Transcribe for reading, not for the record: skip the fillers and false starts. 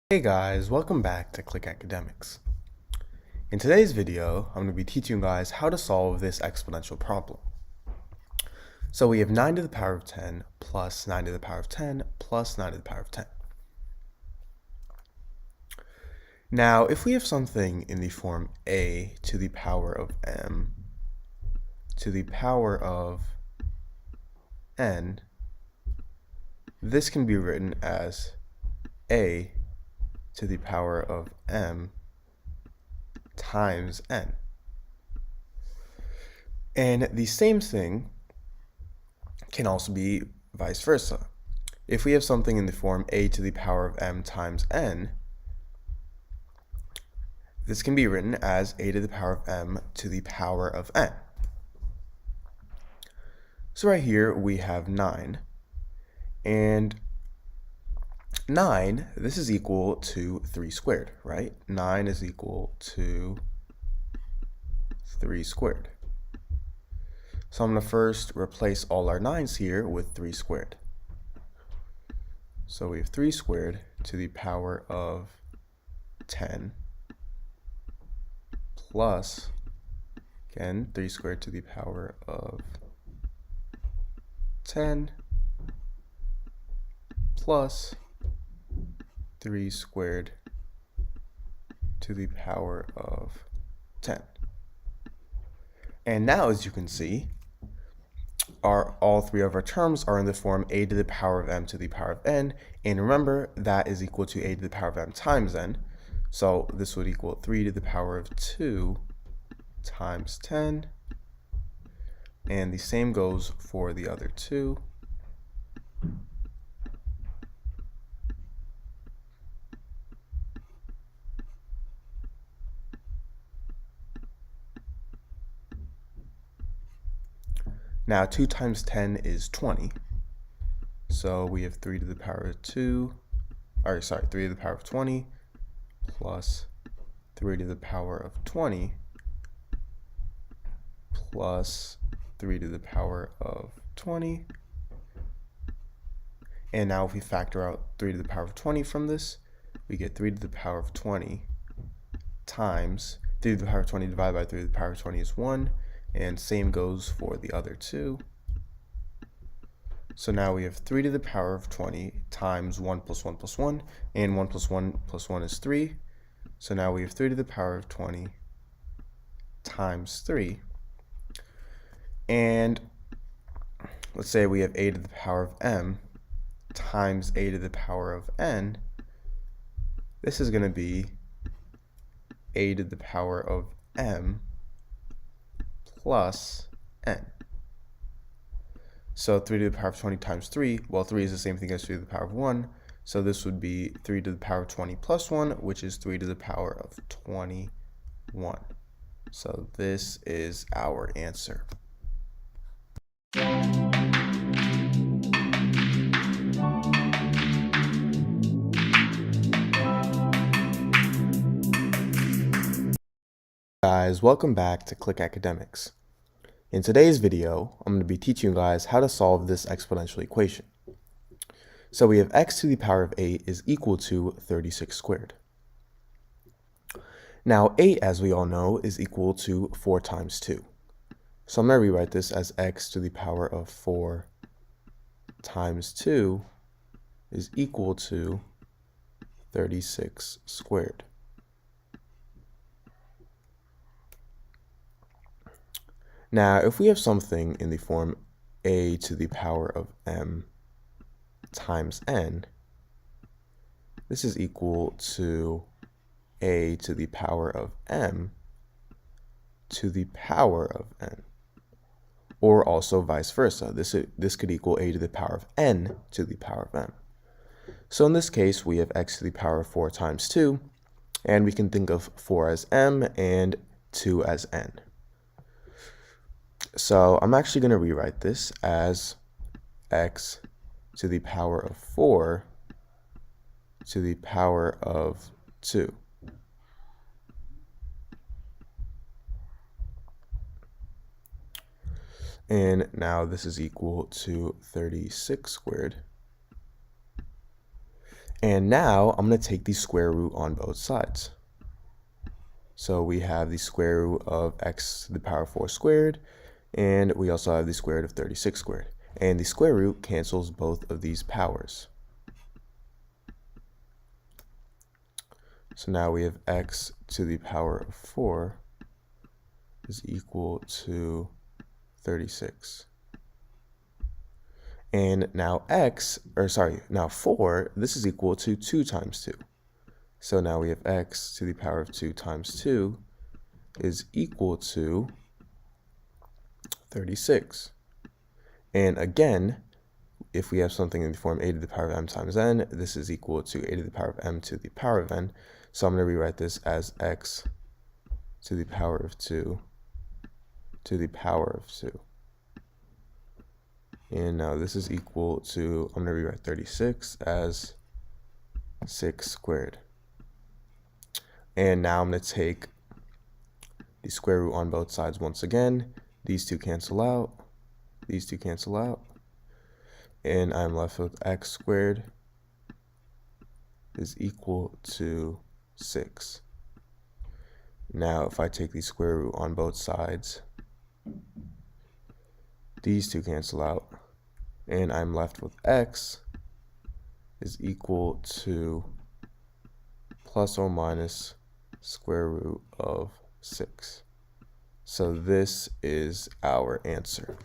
Hey guys, welcome back to Click Academics. In today's video, I'm going to be teaching you guys how to solve this exponential problem. So we have 9 to the power of 10 plus 9 to the power of 10 plus 9 to the power of 10. Now, if we have something in the form a to the power of m to the power of n, this can be written as a to the power of m times n. And the same thing can also be vice versa. If we have something in the form a to the power of m times n, this can be written as a to the power of m to the power of n. So right here we have 9, and 9, this is equal to 3 squared, right? 9 is equal to 3 squared. So I'm going to first replace all our 9's here with 3 squared. So we have 3 squared to the power of 10 plus, again, 3 squared to the power of 10 plus 3 squared to the power of 10. And now, as you can see, all three of our terms are in the form a to the power of m to the power of n, and remember that is equal to a to the power of m times n, so this would equal 3 to the power of 2 times 10, and the same goes for the other two. Now 2 times 10 is 20, so we have 3 to the power of 3 to the power of 20 plus 3 to the power of 20 plus 3 to the power of 20. And now if we factor out 3 to the power of 20 from this, we get 3 to the power of 20 times 3 to the power of 20 divided by 3 to the power of 20 is 1. And same goes for the other two. So now we have 3 to the power of 20 times 1 plus 1 plus 1, and 1 plus 1 plus 1 is 3. So now we have 3 to the power of 20 times 3. And let's say we have a to the power of m times a to the power of n. This is going to be a to the power of m plus n. So 3 to the power of 20 times 3, well, 3 is the same thing as 3 to the power of 1, so this would be 3 to the power of 20 plus 1, which is 3 to the power of 21. So this is our answer. Guys, welcome back to Click Academics. In today's video, I'm going to be teaching you guys how to solve this exponential equation. So we have x to the power of 8 is equal to 36 squared. Now 8, as we all know, is equal to 4 times 2. So I'm going to rewrite this as x to the power of 4 times 2 is equal to 36 squared. Now, if we have something in the form a to the power of m times n, this is equal to a to the power of m to the power of n, or also vice versa. This could equal a to the power of n to the power of m. So in this case, we have x to the power of 4 times 2, and we can think of 4 as m and 2 as n. So I'm actually going to rewrite this as x to the power of 4 to the power of 2. And now this is equal to 36 squared. And now I'm going to take the square root on both sides. So we have the square root of x to the power of 4 squared, and we also have the square root of 36 squared. And the square root cancels both of these powers. So now we have x to the power of 4 is equal to 36. And now now 4, this is equal to 2 times 2. So now we have x to the power of 2 times 2 is equal to 36. And again, if we have something in the form a to the power of m times n, this is equal to a to the power of m to the power of n. So I'm going to rewrite this as x to the power of 2 to the power of 2. And now this is equal to, I'm going to rewrite 36 as 6 squared. And now I'm going to take the square root on both sides once again. These two cancel out. These two cancel out. And I'm left with x squared is equal to 6. Now if I take the square root on both sides, these two cancel out, and I'm left with x is equal to plus or minus square root of 6. So this is our answer.